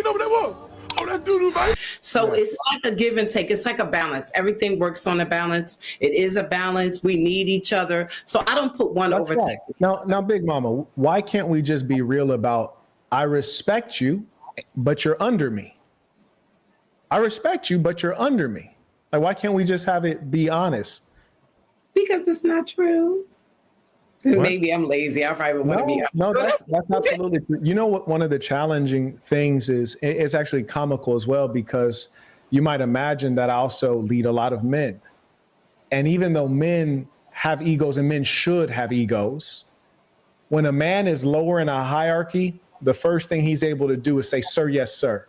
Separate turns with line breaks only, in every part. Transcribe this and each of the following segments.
looking over that wall. Oh, that doo-doo, man.
So it's like a give and take. It's like a balance. Everything works on a balance. It is a balance. We need each other. So I don't put one over
right. Now, Big Mama, why can't we just be real about, I respect you, but you're under me? I respect you, but you're under me. Like, why can't we just have it be honest?
Because it's not true. What? Maybe I'm lazy. I probably want to be honest.
No, that's absolutely true. You know what? One of the challenging things is, it's actually comical as well, because you might imagine that I also lead a lot of men. And even though men have egos and men should have egos, when a man is lower in a hierarchy, the first thing he's able to do is say, sir, yes, sir.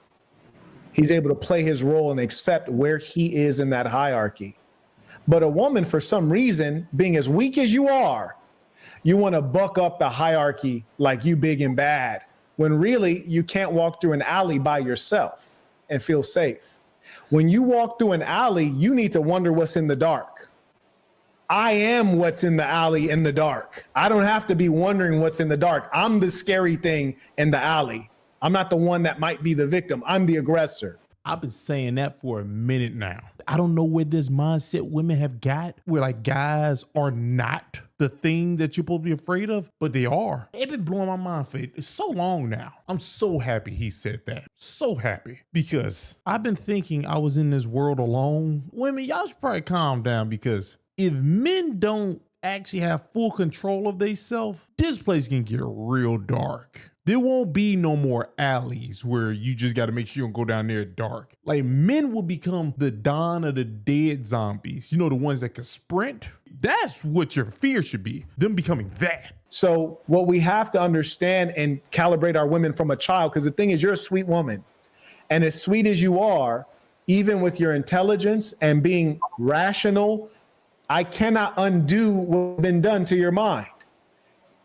He's able to play his role and accept where he is in that hierarchy. But a woman, for some reason, being as weak as you are, you want to buck up the hierarchy like you big and bad, when really you can't walk through an alley by yourself and feel safe. When you walk through an alley, you need to wonder what's in the dark. I am what's in the alley in the dark. I don't have to be wondering what's in the dark. I'm the scary thing in the alley. I'm not the one that might be the victim. I'm the aggressor.
I've been saying that for a minute now. I don't know where this mindset women have got, where like guys are not the thing that you're supposed to be afraid of, but they are. It's been blowing my mind for so long now. I'm so happy he said that. So happy, because I've been thinking I was in this world alone. Women, y'all should probably calm down, because if men don't actually have full control of themselves, this place can get real dark. There won't be no more alleys where you just got to make sure you don't go down there dark. Like, men will become the Dawn of the Dead zombies. You know, the ones that can sprint. That's what your fear should be, them becoming that.
So what we have to understand and calibrate our women from a child, because the thing is, you're a sweet woman. And as sweet as you are, even with your intelligence and being rational, I cannot undo what's been done to your mind.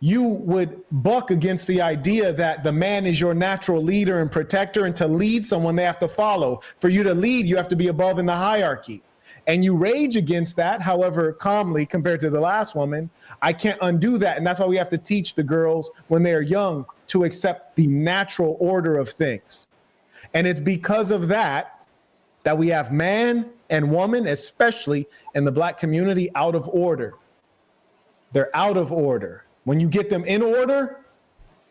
You would buck against the idea that the man is your natural leader and protector, and to lead someone, they have to follow. For you to lead, you have to be above in the hierarchy. And you rage against that, however calmly, compared to the last woman. I can't undo that. And that's why we have to teach the girls when they are young to accept the natural order of things. And it's because of that we have man and woman, especially in the Black community, out of order. They're out of order. When you get them in order,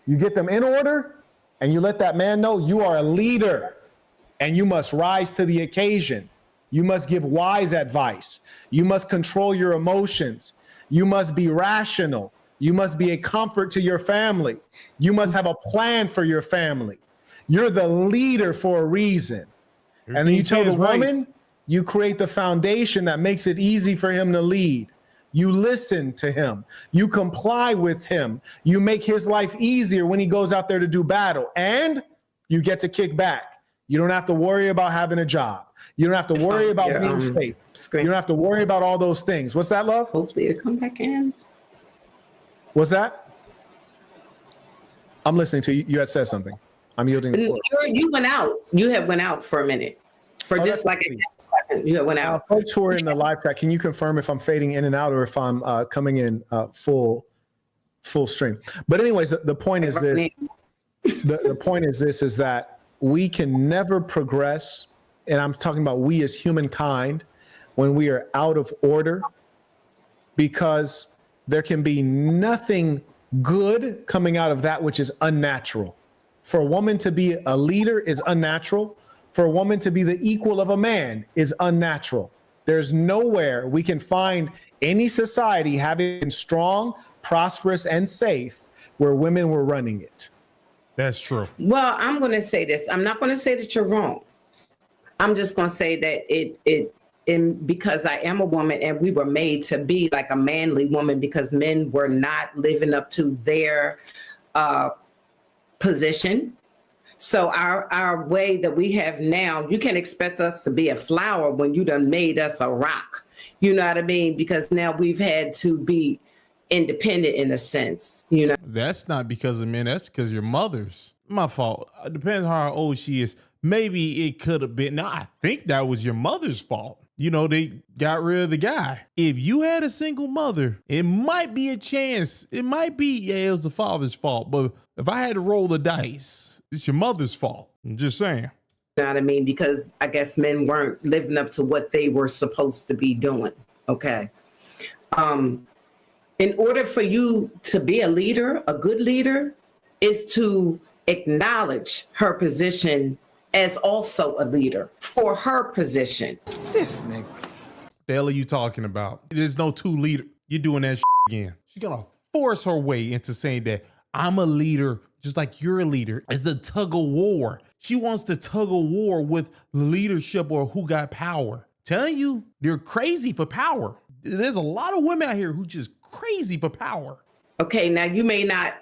and you let that man know you are a leader and you must rise to the occasion. You must give wise advice. You must control your emotions. You must be rational. You must be a comfort to your family. You must have a plan for your family. You're the leader for a reason. And then you tell the woman, you create the foundation that makes it easy for him to lead. You listen to him. You comply with him. You make his life easier when he goes out there to do battle. And you get to kick back. You don't have to worry about having a job. You don't have to worry about being safe. You don't have to worry about all those things. What's that, love?
Hopefully it'll come back in.
What's that? I'm listening to you. You had said something. I'm yielding the floor.
You went out. You had went out for a minute. For just like a second, you went out.
Folks who are in the live chat, can you confirm if I'm fading in and out or if I'm coming in full stream? But anyways, the point is that the point is this, is that we can never progress, and I'm talking about we as humankind, when we are out of order, because there can be nothing good coming out of that which is unnatural. For a woman to be a leader is unnatural. For a woman to be the equal of a man is unnatural. There's nowhere we can find any society having been strong, prosperous, and safe where women were running it.
That's true.
Well, I'm going to say this. I'm not going to say that you're wrong. I'm just going to say that because I am a woman and we were made to be like a manly woman, because men were not living up to their position. So our way that we have now, you can't expect us to be a flower when you done made us a rock. You know what I mean? Because now we've had to be independent in a sense, you know.
That's not because of men. That's because your mother's. My fault. It depends on how old she is. Maybe it could have been. No, I think that was your mother's fault. You know, they got rid of the guy. If you had a single mother, it might be a chance. It might be, it was the father's fault. But if I had to roll the dice, It's your mother's fault. I'm just saying.
You know what I mean? Because I guess men weren't living up to what they were supposed to be doing. Okay. In order for you to be a leader, a good leader, is to acknowledge her position as also a leader for her position.
This nigga.
The hell are you talking about? There's no two leader. You're doing that again. She's gonna force her way into saying that I'm a leader, just like you're a leader. It's the tug of war. She wants to tug of war with leadership or who got power. Telling you, they're crazy for power. There's a lot of women out here who just crazy for power.
Okay, now you may not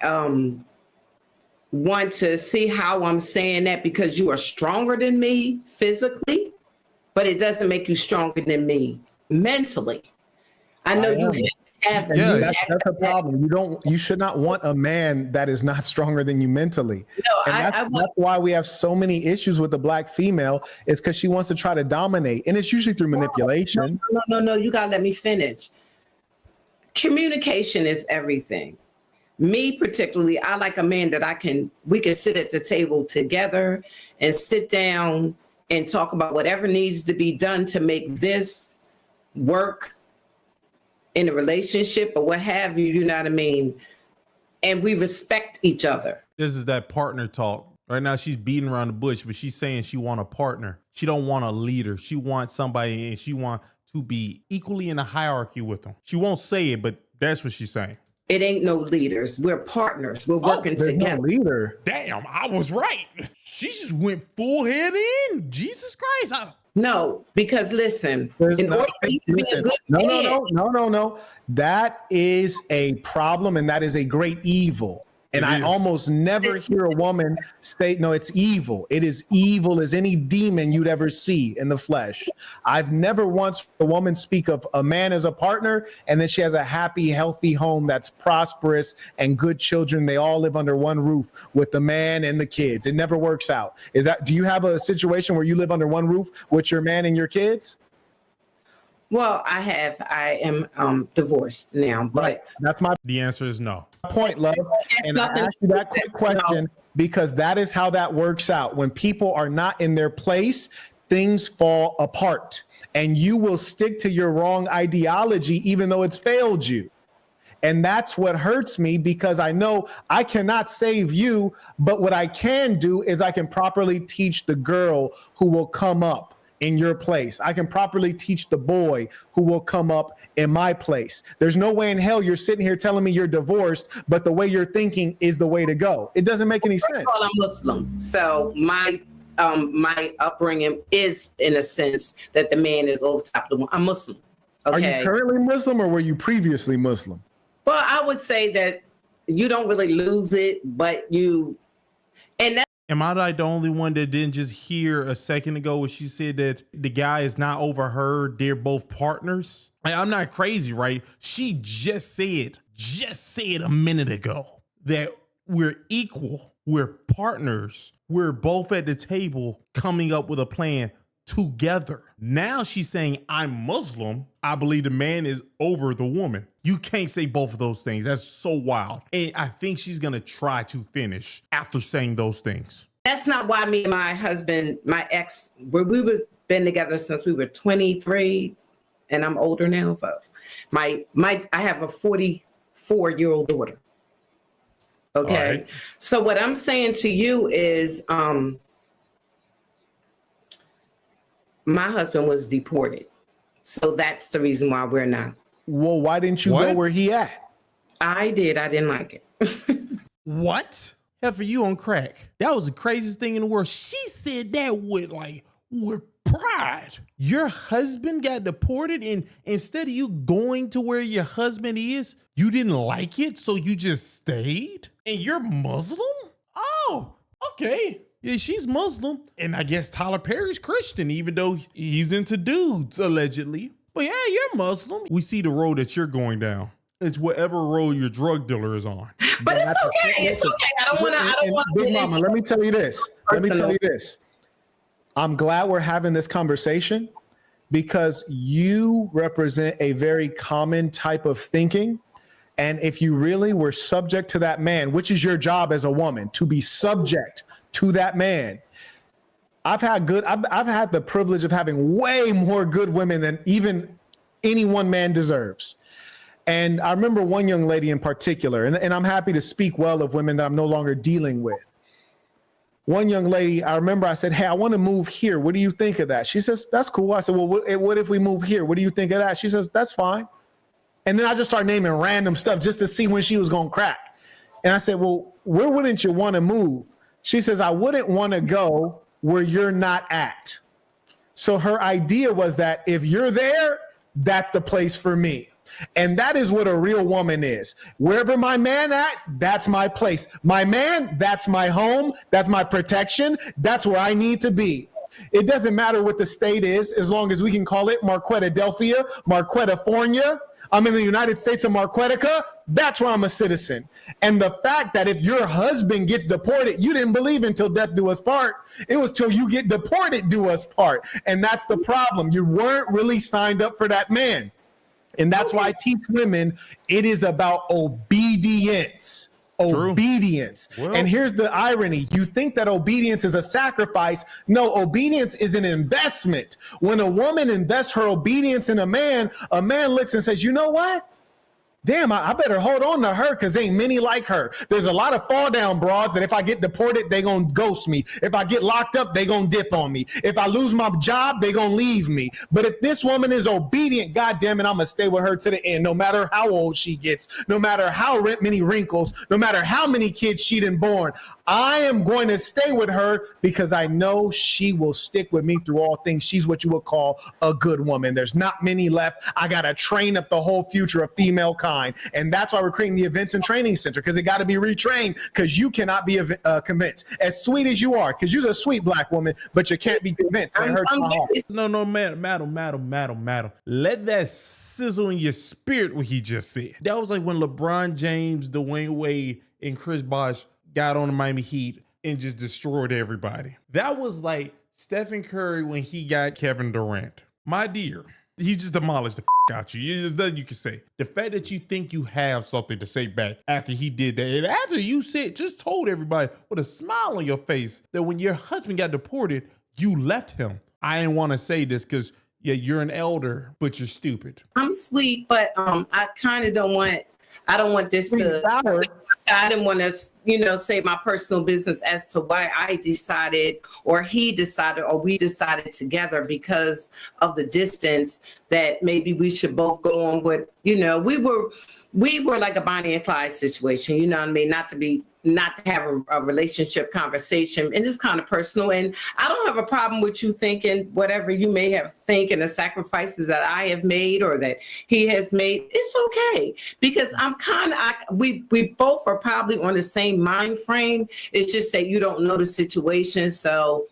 want to see how I'm saying that because you are stronger than me physically, but it doesn't make you stronger than me mentally. I know you have.
Yeah, that's a problem. You should not want a man that is not stronger than you mentally.
No,
and that's why we have so many issues with the black female, is because she wants to try to dominate. And it's usually through manipulation.
No, you gotta let me finish. Communication is everything. Me particularly, I like a man that we can sit at the table together and sit down and talk about whatever needs to be done to make this work in a relationship or what have you, you know what I mean? And we respect each other.
This is that partner talk. Right now she's beating around the bush, but she's saying she want a partner. She don't want a leader. She wants somebody, and she want to be equally in a hierarchy with them. She won't say it, but that's what she's saying.
It ain't no leaders. We're partners. We're working together.
No leader.
Damn, I was right. She just went full head in. Jesus Christ.
No, because listen, in order for you to be a good man.
No. That is a problem, and that is a great evil. And I almost never hear a woman say, no, it's evil. It is evil as any demon you'd ever see in the flesh. I've never once heard a woman speak of a man as a partner, and then she has a happy, healthy home that's prosperous and good children. They all live under one roof with the man and the kids. It never works out. Do you have a situation where you live under one roof with your man and your kids?
Well, I am divorced now, but
the answer is no.
Point, love. And I asked you that quick question because that is how that works out. When people are not in their place, things fall apart, and you will stick to your wrong ideology even though it's failed you. And that's what hurts me, because I know I cannot save you, but what I can do is I can properly teach the girl who will come up in your place. I can properly teach the boy who will come up in my place. There's no way in hell you're sitting here telling me you're divorced, but the way you're thinking is the way to go. It doesn't make any sense.
First of all, I'm Muslim, so my upbringing is in a sense that the man is over top of the woman. I'm Muslim. Okay.
Are you currently Muslim, or were you previously Muslim?
Well, I would say that you don't really lose it, but you, and that.
Am I like the only one that didn't just hear a second ago when she said that the guy is not overheard? They're both partners. I'm not crazy, right? She just said a minute ago that we're equal. We're partners. We're both at the table coming up with a plan together. Now she's saying I'm Muslim. I believe the man is over the woman. You can't say both of those things. That's so wild. And I think she's going to try to finish after saying those things.
That's not why me and my husband, my ex, we've been together since we were 23, and I'm older now. So I have a 44-year-old daughter. Okay. Right. So what I'm saying to you is, my husband was deported. So that's the reason why we're not.
Well, why didn't you go where he at?
I did. I didn't like it.
What? Hell, for you on crack. That was the craziest thing in the world. She said that with pride. Your husband got deported, and instead of you going to where your husband is, you didn't like it, so you just stayed? And you're Muslim? Oh, okay. Yeah, she's Muslim. And I guess Tyler Perry's Christian, even though he's into dudes, allegedly. But yeah, you're Muslim. We see the road that you're going down. It's whatever road your drug dealer is on.
But it's okay. It's okay. I don't want to.
Big Mama, let me tell you this. I'm glad we're having this conversation, because you represent a very common type of thinking. And if you really were subject to that man, which is your job as a woman, to be subject to that man. I've had the privilege of having way more good women than even any one man deserves. And I remember one young lady in particular, and I'm happy to speak well of women that I'm no longer dealing with. One young lady, I remember I said, hey, I want to move here. What do you think of that? She says, that's cool. I said, well, what if we move here? What do you think of that? She says, that's fine. And then I just started naming random stuff just to see when she was going to crack. And I said, well, where wouldn't you want to move? She says, I wouldn't want to go where you're not at. So her idea was that if you're there, that's the place for me. And that is what a real woman is. Wherever my man at, that's my place. My man, that's my home. That's my protection. That's where I need to be. It doesn't matter what the state is, as long as we can call it Marquetadelphia, Marquetafornia. I'm in the United States of Marquetica. That's where I'm a citizen. And the fact that if your husband gets deported, you didn't believe until death do us part. It was till you get deported do us part. And that's the problem. You weren't really signed up for that man. And that's why I teach women, it is about obedience.
True.
Obedience.
Well, and
here's the irony. You think that obedience is a sacrifice. No, obedience is an investment. When a woman invests her obedience in a man looks and says, you know what? Damn, I better hold on to her because ain't many like her. There's a lot of fall down broads that if I get deported, they gonna ghost me. If I get locked up, they gonna dip on me. If I lose my job, they gonna leave me. But if this woman is obedient, God damn it, I'm gonna stay with her to the end, no matter how old she gets, no matter how many wrinkles, no matter how many kids she done born. I am going to stay with her because I know she will stick with me through all things. She's what you would call a good woman. There's not many left. I got to train up the whole future of female kind. And that's why we're creating the Events and Training Center, because it got to be retrained, because you cannot be convinced. As sweet as you are, because you're a sweet black woman, but you can't be convinced. It hurts my heart.
No, madam. Let that sizzle in your spirit what he just said. That was like when LeBron James, Dwayne Wade, and Chris Bosh got on the Miami Heat and just destroyed everybody. That was like Stephen Curry when he got Kevin Durant. My dear, he just demolished the out you. There's nothing you can say. The fact that you think you have something to say back after he did that, and after you just told everybody with a smile on your face that when your husband got deported, you left him. I didn't want to say this because, yeah, you're an elder, but you're stupid.
I'm sweet, but I kind of I don't want this to... I didn't want to, say my personal business as to why I decided, or he decided, or we decided together because of the distance that maybe we should both go on with, we were like a Bonnie and Clyde situation, you know what I mean? Not to have a relationship conversation, and it's kind of personal. And I don't have a problem with you thinking whatever you may have think and the sacrifices that I have made or that he has made. It's okay, because we both are probably on the same mind frame. It's just that you don't know the situation. So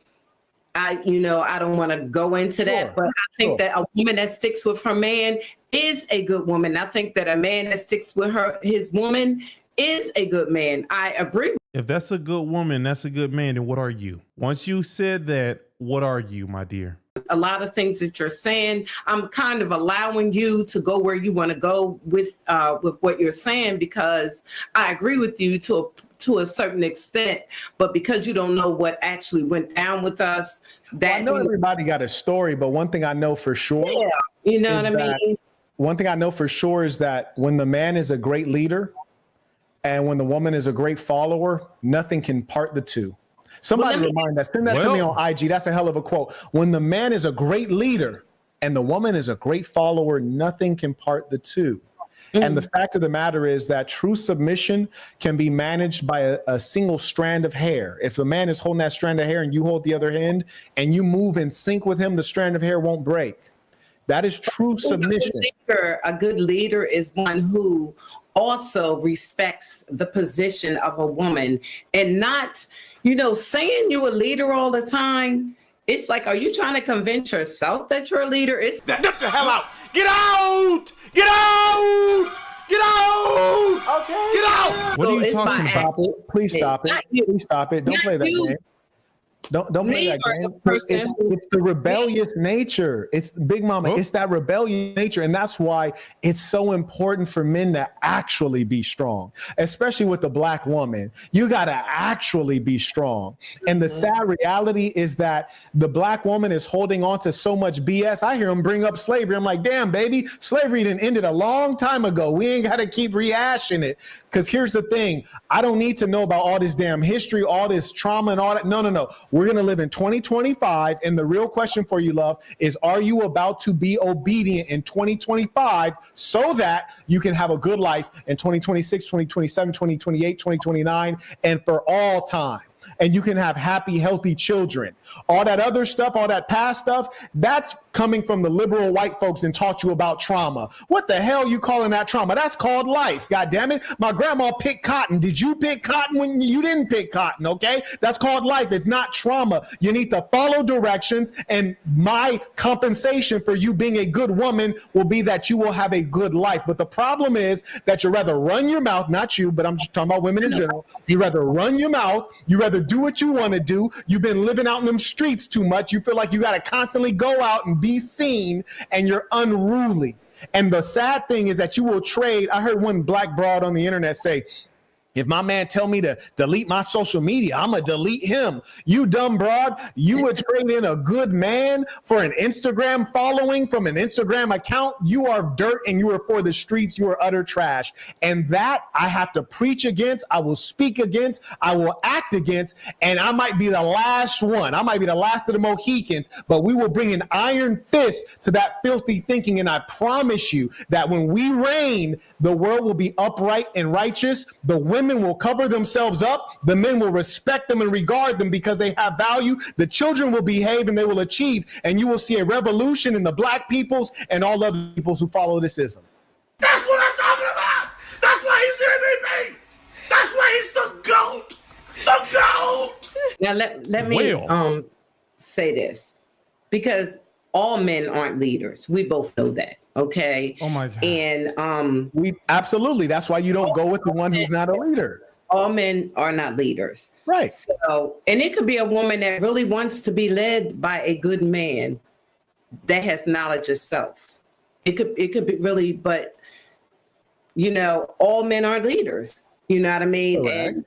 I don't want to go into that, but I think that a woman that sticks with her man is a good woman. I think that a man that sticks with his woman is a good man. I agree.
If that's a good woman, that's a good man, then what are you? Once you said that, what are you, my dear?
A lot of things that you're saying, I'm kind of allowing you to go where you want to go with what you're saying, because I agree with you to a certain extent, but because you don't know what actually went down with us,
I know everybody got a story, but one thing I know for sure,
you know what I mean?
One thing I know for sure is that when the man is a great leader, and when the woman is a great follower, nothing can part the two. Somebody remind us, send that to me on IG. That's a hell of a quote. When the man is a great leader and the woman is a great follower, nothing can part the two. Mm-hmm. And the fact of the matter is that true submission can be managed by a single strand of hair. If the man is holding that strand of hair and you hold the other end and you move in sync with him, the strand of hair won't break. That is true submission.
A good leader is one who also respects the position of a woman, and not, saying you're a leader all the time. It's like, are you trying to convince yourself that you're a leader?
Get the hell out! Get out! Get out! Get out! Okay. Get out!
What are you talking about?
Please stop it. Please stop it. Don't play that game. Don't play
Me
that
or
game.
the person who
It's the rebellious nature. It's Big Mama.
Oh.
It's that rebellious nature, and that's why it's so important for men to actually be strong, especially with the Black woman. You got to actually be strong. And the sad reality is that the Black woman is holding on to so much BS. I hear them bring up slavery. I'm like, damn, baby, slavery didn't ended a long time ago. We ain't got to keep rehashing it. Because here's the thing. I don't need to know about all this damn history, all this trauma and all that. No. We're going to live in 2025. And the real question for you, love, is are you about to be obedient in 2025 so that you can have a good life in 2026, 2027, 2028, 2029, and for all time? And you can have happy, healthy children. All that other stuff, all that past stuff, that's coming from the liberal white folks and taught you about trauma. What the hell you calling that trauma? That's called life, God damn it. My grandma picked cotton. Did you pick cotton when you didn't pick cotton, okay? That's called life. It's not trauma. You need to follow directions, and my compensation for you being a good woman will be that you will have a good life. But the problem is that you rather run your mouth, not you, but I'm just talking about women in general. You rather run your mouth. You rather do what you want to do. You've been living out in them streets too much. You feel like you got to constantly go out and be seen, and you're unruly. And the sad thing is that you will trade. I heard one black broad on the internet say, if my man tell me to delete my social media, I'm going to delete him. You dumb broad. You would trade in a good man for an Instagram following from an Instagram account. You are dirt and you are for the streets. You are utter trash. And that I have to preach against. I will speak against. I will act against. And I might be the last one. I might be the last of the Mohicans. But we will bring an iron fist to that filthy thinking. And I promise you that when we reign, the world will be upright and righteous. The women will cover themselves up. The men will respect them and regard them because they have value. The children will behave and they will achieve. And you will see a revolution in the black peoples and all other peoples who follow this ism.
That's what I'm talking about. That's why he's the MVP. That's why he's the GOAT. The GOAT.
Now let me say this, because all men aren't leaders. We both know that. Okay.
Oh my God.
And
We absolutely. That's why you don't go with the one who's not a leader.
all men are not leaders.
Right.
So, and it could be a woman that really wants to be led by a good man that has knowledge of self. It could be really, but you know, all men are leaders. You know what I mean?
Correct.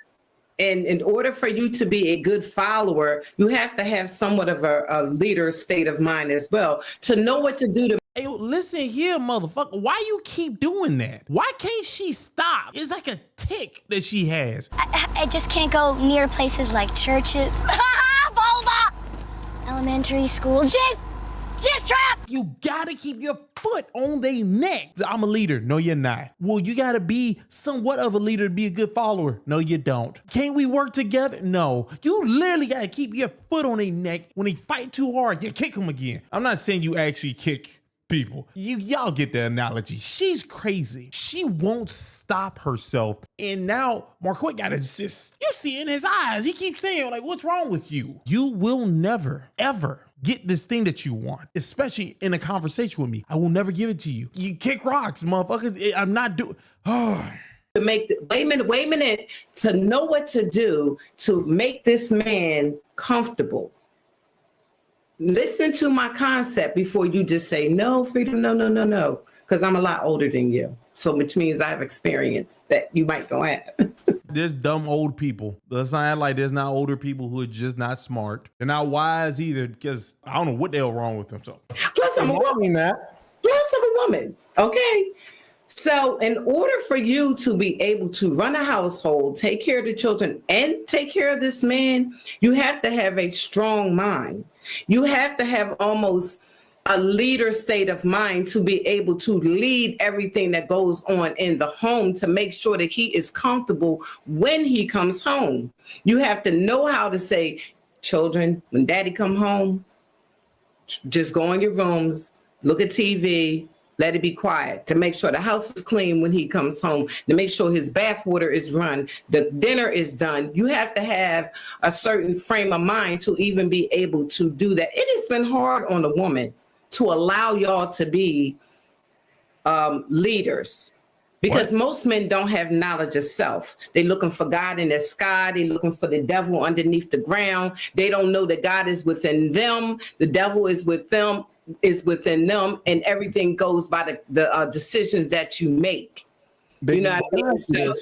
And in order for you to be a good follower, you have to have somewhat of a leader state of mind as well, to know what to do to.
Hey, listen here, motherfucker. Why you keep doing that? Why can't she stop? It's like a tick that she has.
I just can't go near places like churches, vulva, elementary school, jizz trap.
You gotta keep your foot on their neck. I'm a leader. No, you're not. Well, you gotta be somewhat of a leader to be a good follower. No, you don't. Can't we work together? No. You literally gotta keep your foot on their neck. When they fight too hard, you kick them again. I'm not saying you actually kick people. Y'all get the analogy. She's crazy. She won't stop herself. And now Marquette got to just, you see in his eyes, he keeps saying, like, what's wrong with you? You will never, ever get this thing that you want, especially in a conversation with me. I will never give it to you. You kick rocks, motherfuckers. I'm not doing. Oh.
To make wait a minute, to know what to do to make this man comfortable. Listen to my concept before you just say no, Freedom, no, because I'm a lot older than you. So which means I have experience that you might go have.
There's dumb old people. Let's not act like there's not older people who are just not smart. They're not wise either, because I don't know what the hell wrong with them. So
Plus I'm a woman. Plus I'm a woman. Okay. So in order for you to be able to run a household, take care of the children, and take care of this man, you have to have a strong mind. You have to have almost a leader state of mind to be able to lead everything that goes on in the home, to make sure that he is comfortable when he comes home. You have to know how to say, children, when daddy come home, just go in your rooms, look at TV, let it be quiet, to make sure the house is clean when he comes home, to make sure his bath water is run, the dinner is done. You have to have a certain frame of mind to even be able to do that. It has been hard on a woman to allow y'all to be leaders. Because most men don't have knowledge of self. They're looking for God in the sky. They're looking for the devil underneath the ground. They don't know that God is within them. The devil is within them, and everything goes by the decisions that you make. You know what I mean? So,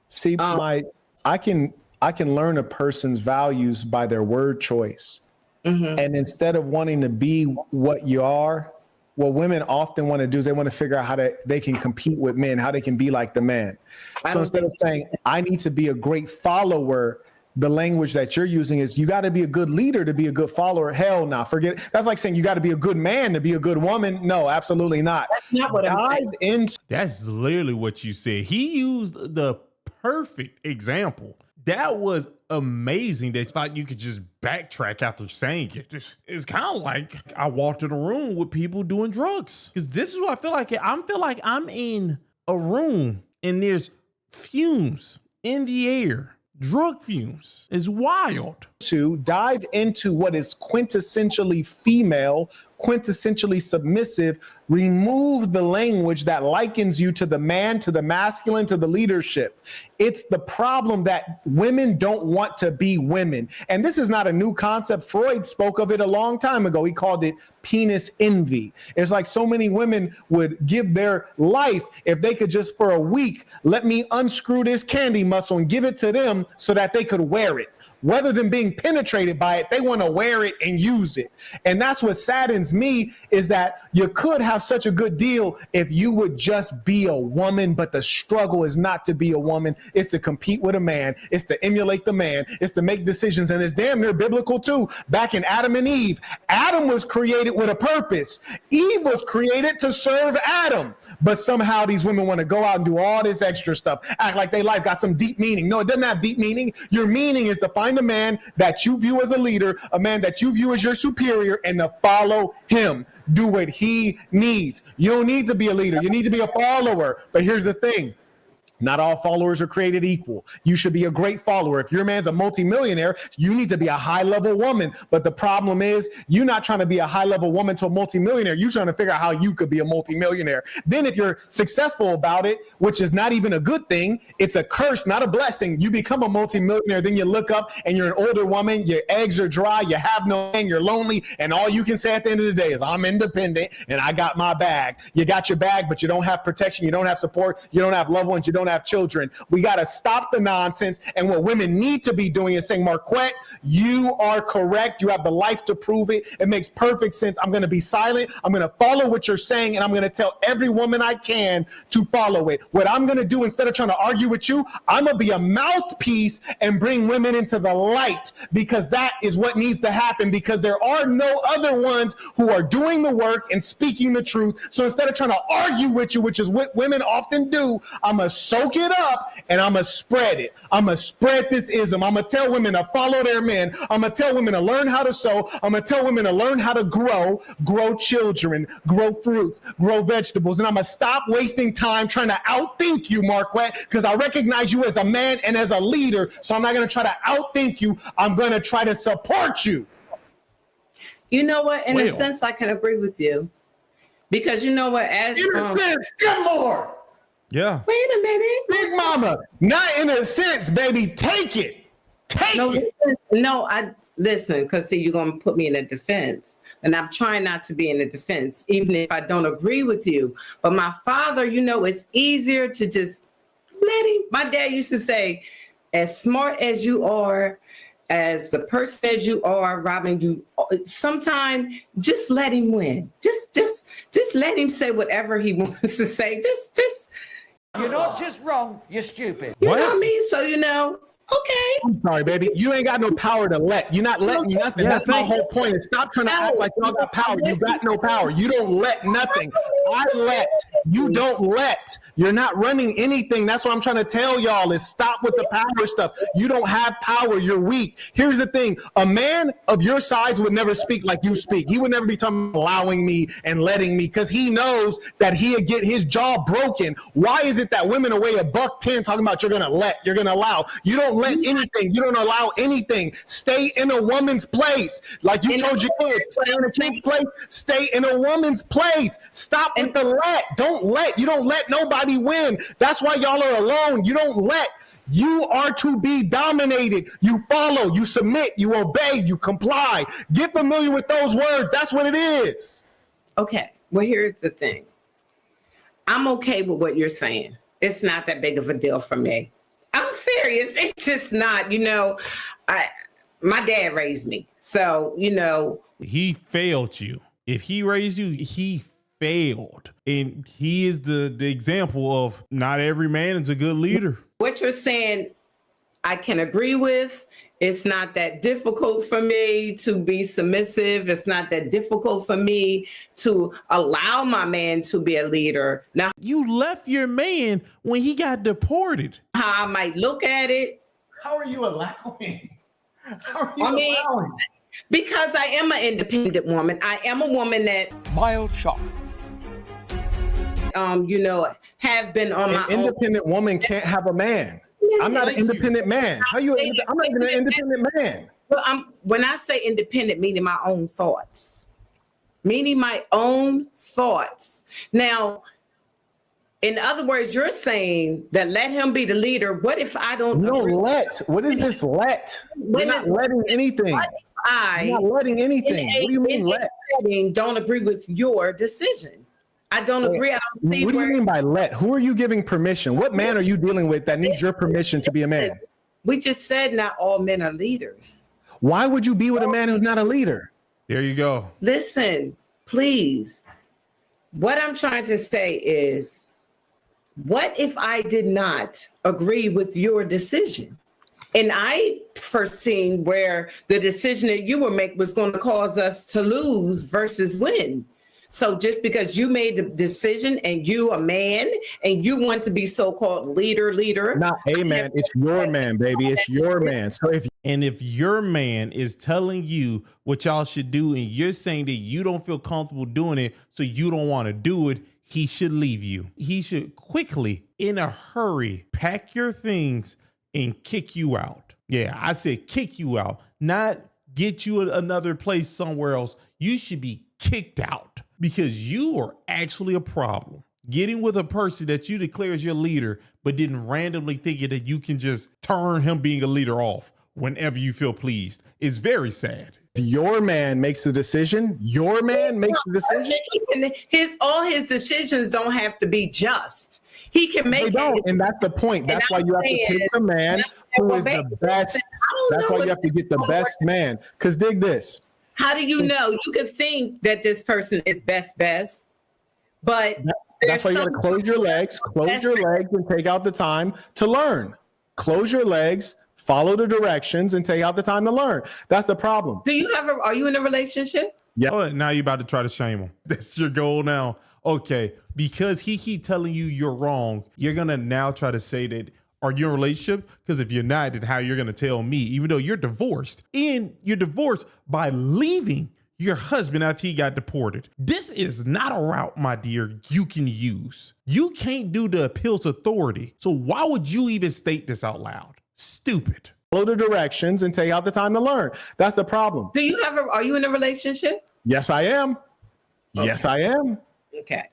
see, I can learn a person's values by their word choice. Mm-hmm. And instead of wanting to be what you are, what women often want to do is they want to figure out how they can compete with men, how they can be like the man. So instead of saying, I need to be a great follower, the language that you're using is you got to be a good leader to be a good follower. Hell no, forget it. That's like saying you got to be a good man to be a good woman. No, absolutely not.
That's not what I'm saying.
That's literally what you said. He used the perfect example. That was amazing that you thought you could just backtrack after saying it. It's kind of like I walked in a room with people doing drugs. Because this is what I feel like. I feel like I'm in a room and there's fumes in the air. Drug fumes. It's wild.
To dive into what is quintessentially female, quintessentially submissive, remove the language that likens you to the man, to the masculine, to the leadership. It's the problem that women don't want to be women. And this is not a new concept. Freud spoke of it a long time ago. He called it penis envy. It's like so many women would give their life if they could just for a week, let me unscrew this candy muscle and give it to them so that they could wear it. Rather than being penetrated by it, they want to wear it and use it. And that's what saddens me, is that you could have such a good deal if you would just be a woman, but the struggle is not to be a woman. It's to compete with a man. It's to emulate the man. It's to make decisions. And it's damn near biblical too. Back in Adam and Eve, Adam was created with a purpose. Eve was created to serve Adam. But somehow these women want to go out and do all this extra stuff, act like their life got some deep meaning. No, it doesn't have deep meaning. Your meaning is to find a man that you view as a leader, a man that you view as your superior, and to follow him. Do what he needs. You don't need to be a leader. You need to be a follower. But here's the thing. Not all followers are created equal. You should be a great follower. If your man's a multimillionaire, you need to be a high-level woman. But the problem is you're not trying to be a high-level woman to a multimillionaire. You're trying to figure out how you could be a multimillionaire. Then if you're successful about it, which is not even a good thing, it's a curse, not a blessing. You become a multimillionaire. Then you look up and you're an older woman. Your eggs are dry. You have no man. You're lonely. And all you can say at the end of the day is, I'm independent and I got my bag. You got your bag, but you don't have protection. You don't have support. You don't have loved ones. You don't have children. We got to stop the nonsense. And what women need to be doing is saying, Marquette, you are correct. You have the life to prove it. It makes perfect sense. I'm going to be silent. I'm going to follow what you're saying. And I'm going to tell every woman I can to follow it. What I'm going to do, instead of trying to argue with you, I'm going to be a mouthpiece and bring women into the light, because that is what needs to happen, because there are no other ones who are doing the work and speaking the truth. So instead of trying to argue with you, which is what women often do, I'm going to soak it up and I'm going to spread it. I'm going to spread this ism. I'm going to tell women to follow their men. I'm going to tell women to learn how to sew. I'm going to tell women to learn how to grow children, grow fruits, grow vegetables. And I'm going to stop wasting time trying to outthink you, Marquette, because I recognize you as a man and as a leader. So I'm not going to try to outthink you. I'm going to try to support you.
You know what? In a sense, I can agree with you, because you know what? As
in a sense, good Lord.
Yeah.
Wait a minute.
Big mama, not in a sense, baby. Take it. Take it.
Listen, because see, you're going to put me in a defense. And I'm trying not to be in a defense, even if I don't agree with you. But my father, you know, it's easier to just let him. My dad used to say, as smart as you are, as the person as you are, Robin, you sometimes just let him win. Just let him say whatever he wants to say. Just
You're not just wrong, you're stupid.
You know what I mean? So, you know, okay.
I'm sorry, baby. You ain't got no power to let. You're not letting nothing. That's my whole point. Is stop trying to act like y'all got power. You got no power. You don't let nothing. I let. You don't let. You're not running anything. That's what I'm trying to tell y'all, is stop with the power stuff. You don't have power. You're weak. Here's the thing. A man of your size would never speak like you speak. He would never be talking about allowing me and letting me, because he knows that he'll get his jaw broken. Why is it that women are way $110 talking about you're going to let, you're going to allow? You don't don't let anything, you don't allow anything. Stay in a woman's place. Like you told your kids, stay in a kid's place, stay in a woman's place. Stop with the let. You don't let nobody win. That's why y'all are alone. You don't let. You are to be dominated. You follow, you submit, you obey, you comply. Get familiar with those words. That's what it is.
Okay. Well, here's the thing. I'm okay with what you're saying. It's not that big of a deal for me. I'm serious. It's just not, my dad raised me. So,
He failed you. If he raised you, he failed. And he is the example of not every man is a good leader.
What you're saying, I can agree with. It's not that difficult for me to be submissive. It's not that difficult for me to allow my man to be a leader. Now,
you left your man when he got deported.
How I might look at it.
How are you allowing? Allowing?
Because I am an independent woman. I am a woman that
Mild shock.
have been on my own.
An independent woman can't have a man. I'm not an independent man. I'm not even an independent man.
Well, when I say independent, meaning my own thoughts. Meaning my own thoughts. Now, in other words, you're saying that let him be the leader. What if I don't?
No, let. What is this let? We're not letting anything. I'm not letting anything. What do you mean let?
Don't agree with your decision. I don't agree. I don't see.
What do you mean by let? Who are you giving permission? What man are you dealing with that needs your permission to be a man?
We just said not all men are leaders.
Why would you be with a man who's not a leader?
There you go.
Listen, please. What I'm trying to say is, what if I did not agree with your decision? And I foreseen where the decision that you would make was going to cause us to lose versus win. So just because you made the decision and you a man and you want to be so-called leader.
Not a man, it's your man, baby. It's your man. So
if your man is telling you what y'all should do and you're saying that you don't feel comfortable doing it, so you don't want to do it, he should leave you. He should quickly, in a hurry, pack your things and kick you out. Yeah, I said kick you out, not get you another place somewhere else. You should be kicked out because you are actually a problem. Getting with a person that you declare as your leader, but didn't randomly thinking that you can just turn him being a leader off whenever you feel pleased is very sad.
Your man makes the decision. Your man makes the decision.
All his decisions don't have to be just. He can make
it. And that's the point. That's why you have to pick the man who is the best. That's why you have to get the best man. Because dig this.
How do you know? You could think that this person is best, but
that's why you got to close your legs, and take out the time to learn. Close your legs, follow the directions, and take out the time to learn. That's the problem.
Are you in a relationship?
Yeah. Oh, now you're about to try to shame him. That's your goal now. Okay. Because he keep telling you you're wrong, you're going to now try to say that, are you in a relationship? Because if you're not, then how you're going to tell me, even though you're divorced, and you're divorced by leaving your husband after he got deported. This is not a route, my dear, you can use. You can't do the appeals authority. So why would you even state this out loud? Stupid.
Follow the directions and take out the time to learn. That's the problem.
Are you in a relationship?
Yes, I am. Okay. Yes, I am.
Okay.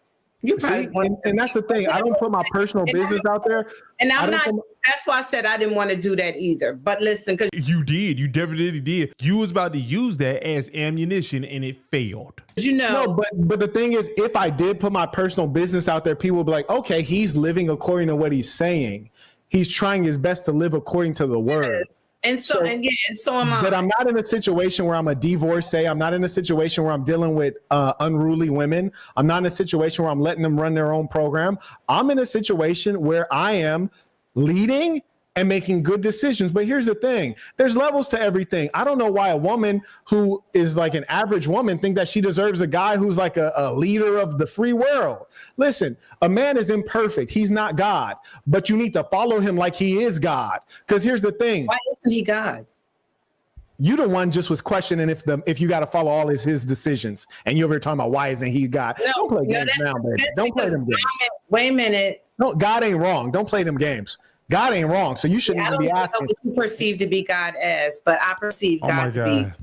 And that's the thing. I don't put my personal business out there.
And that's why I said I didn't want to do that either. But listen, because
you did. You definitely did. You was about to use that as ammunition and it failed.
No, but the thing is, if I did put my personal business out there, people would be like, okay, he's living according to what he's saying. He's trying his best to live according to the word.
Yes. And so am I.
But I'm not in a situation where I'm a divorcee. I'm not in a situation where I'm dealing with unruly women. I'm not in a situation where I'm letting them run their own program. I'm in a situation where I am leading and making good decisions. But here's the thing. There's levels to everything. I don't know why a woman who is like an average woman think that she deserves a guy who's like a leader of the free world. Listen, a man is imperfect. He's not God, but you need to follow him like he is God. Because here's the thing.
Why isn't he God?
You the one just was questioning if you got to follow all his decisions. And you're over here talking about why isn't he God?
No,
don't play games now, baby. Don't play them games.
Wait a minute.
No, God ain't wrong. Don't play them games. God ain't wrong, so you shouldn't
I
even
don't
be
know
asking.
what you perceive to be God as, but I perceive
Oh my
God to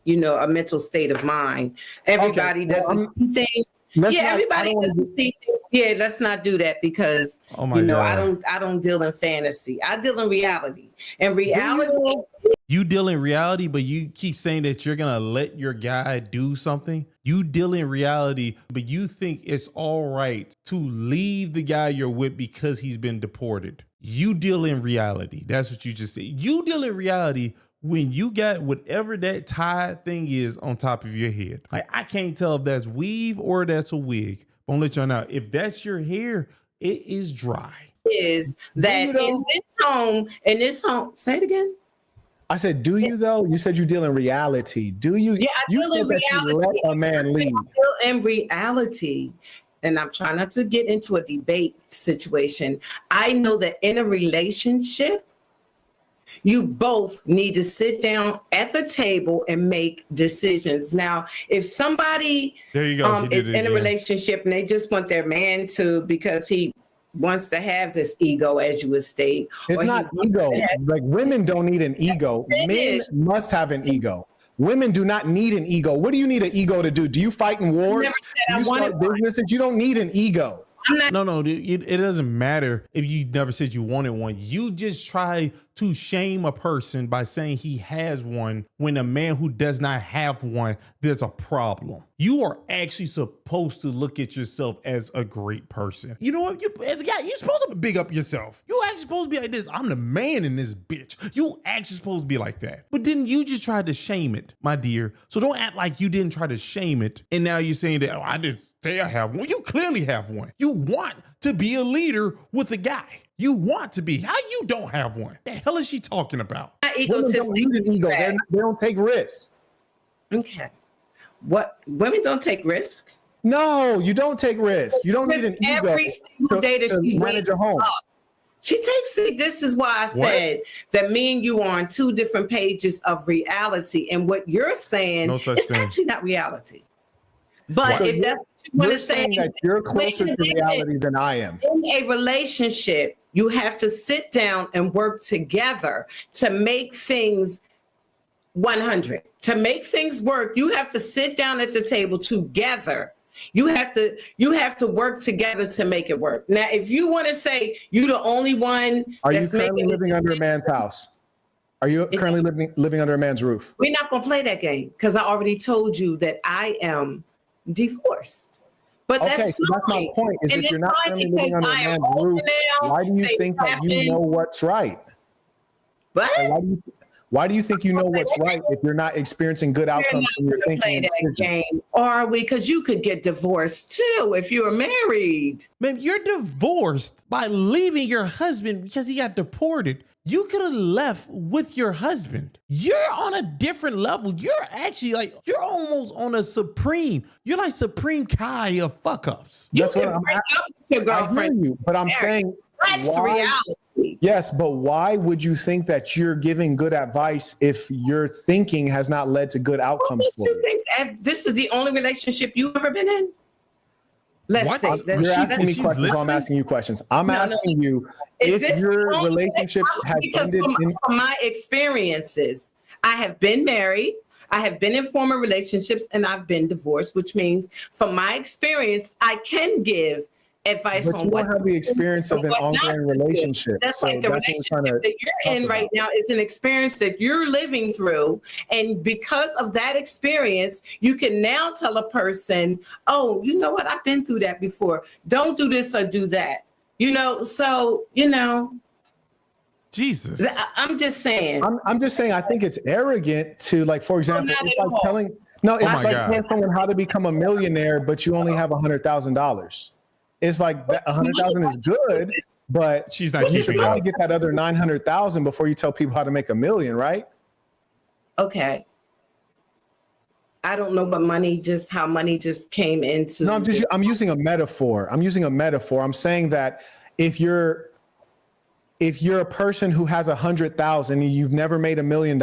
be a mental state of mind. Everybody doesn't see things. Everybody doesn't see things. Yeah, let's not do that because
Oh my God.
I don't deal in fantasy. I deal in reality. And reality,
You deal in reality, but you keep saying that you're gonna let your guy do something. You deal in reality, but you think it's all right to leave the guy you're with because he's been deported. You deal in reality. That's what you just said. You deal in reality when you got whatever that tie thing is on top of your head. Like, I can't tell if that's weave or that's a wig. But I'm gonna let y'all know, if that's your hair, it is dry.
is that in this home, say it again.
I said, do you though? You said you deal in reality. Do you?
Yeah, I deal in reality.
You let a man leave.
I deal in reality. And I'm trying not to get into a debate situation. I know that in a relationship, you both need to sit down at the table and make decisions. Now, if somebody
There you go.
is in a relationship and they just want their man to, because he wants to have this ego, as you would state.
It's not ego. Like, women don't need an ego. Men must have an ego. Women do not need an ego. What do you need an ego to do? Do you fight in wars? Do you start businesses? You don't need an ego.
No, it doesn't matter if you never said you wanted one. You just try to shame a person by saying he has one when a man who does not have one, there's a problem. You are actually supposed to look at yourself as a great person. You know what? As a guy, you're supposed to big up yourself. You actually supposed to be like this. I'm the man in this bitch. You actually supposed to be like that. But then you just tried to shame it, my dear. So don't act like you didn't try to shame it. And now you're saying that, oh, I didn't say I have one. You clearly have one. You want to be a leader with a guy. You want to be. How you don't have one? The hell is she talking about?
Women don't need an ego. They don't take risks.
Okay. What? Women don't take risks?
No, you don't take risks. You don't need an ego
every single day that she
manage your home.
Up. She takes it. This is why I said that me and you are on two different pages of reality. And what you're saying is actually not reality. But
so
if that's what you want to say,
that you're closer to reality than I am.
In a relationship, you have to sit down and work together to make things 100. To make things work, you have to sit down at the table together. You have to work together to make it work. Now, if you want to say you're the only one,
are you currently living under a man's house? Are you currently living under a man's roof?
We're not going to play that game because I already told you that I am divorced. But
okay, so that's my point. Is if you're not currently living under a man's roof, why do you think that you know what's right?
What?
Why do you think you know what's right if you're not experiencing good outcomes from your thinking?
Or are we? Because you could get divorced too if you were married.
Man, you're divorced by leaving your husband because he got deported. You could have left with your husband. You're on a different level. You're actually like, you're almost on a supreme. You're like Supreme Kai of fuck ups.
You can break up with your girlfriend.
I hear you, but I'm saying
that's reality.
Yes, but why would you think that you're giving good advice if your thinking has not led to good outcomes for you?
Think this is the only relationship you've ever been in? Let's say.
You're asking me questions, so I'm asking you questions. I'm asking you if your relationship has ended
from my experiences. I have been married, I have been in former relationships, and I've been divorced, which means from my experience, I can give advice
on what. But you don't have the experience of an ongoing relationship.
That's like the relationship that you're in right now is an experience that you're living through. And because of that experience, you can now tell a person, oh, you know what? I've been through that before. Don't do this or do that.
Jesus.
I'm just saying.
I'm just saying, I think it's arrogant to, like, for example, it's like telling someone how to become a millionaire, but you only have $100,000. It's like that 100,000 is good, but
she's not
you should probably get that other 900,000 before you tell people how to make $1 million, right?
Okay. I don't know, but how money just came into.
No, I'm using a metaphor. I'm saying that if you're a person who has 100,000 and you've never made $1 million,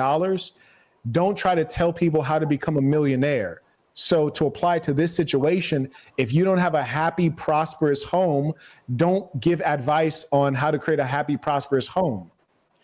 don't try to tell people how to become a millionaire. So to apply to this situation, if you don't have a happy, prosperous home, don't give advice on how to create a happy, prosperous home.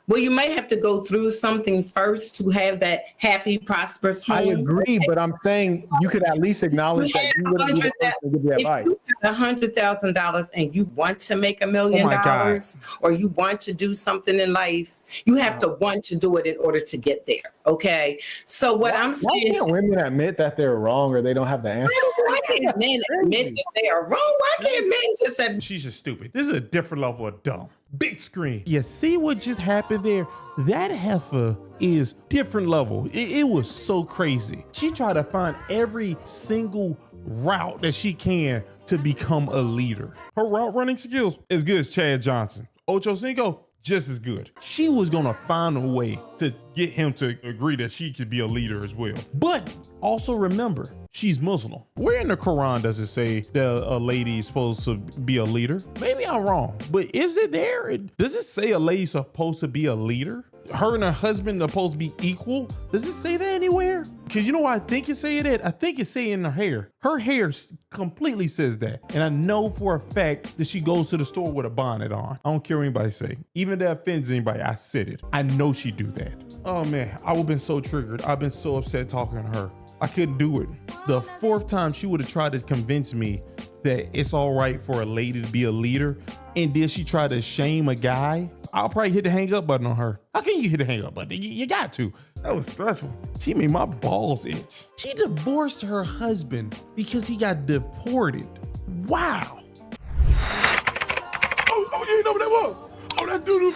Well, you might have to go through something first to have that happy, prosperous home.
I agree, but I'm saying you could at least acknowledge that you wouldn't be the person to give the advice.
If you have $100,000 and you want to make $1 million, or you want to do something in life, you have to want to do it in order to get there. Okay. So what I'm saying,
why can't women admit that they're wrong or they don't have the answer?
Why can't men admit that they are wrong? Why can't men just admit?
She's just stupid. This is a different level of dumb. Big screen. You see what just happened there? That heifer is different level. It was so crazy. She tried to find every single route that she can to become a leader. Her route running skills as good as Chad Johnson. Ocho Cinco, just as good. She was gonna find a way to get him to agree that she could be a leader as well. But also remember, she's Muslim. Where in the Quran does it say that a lady is supposed to be a leader? Maybe I'm wrong, but is it there? Does it say a lady's supposed to be a leader? Her and her husband are supposed to be equal? Does it say that anywhere? Cause you know why I think it say that? I think it's saying in her hair. Her hair completely says that. And I know for a fact that she goes to the store with a bonnet on. I don't care what anybody say. Even if that offends anybody, I said it. I know she do that. Oh man, I would've been so triggered. I've been so upset talking to her. I couldn't do it. The fourth time she would have tried to convince me that it's all right for a lady to be a leader, and then she tried to shame a guy, I'll probably hit the hang up button on her. How can you hit the hang up button? You got to. That was stressful. She made my balls itch. She divorced her husband because he got deported. Wow.
Oh, you ain't know what that was? Oh, that doo-doo, man.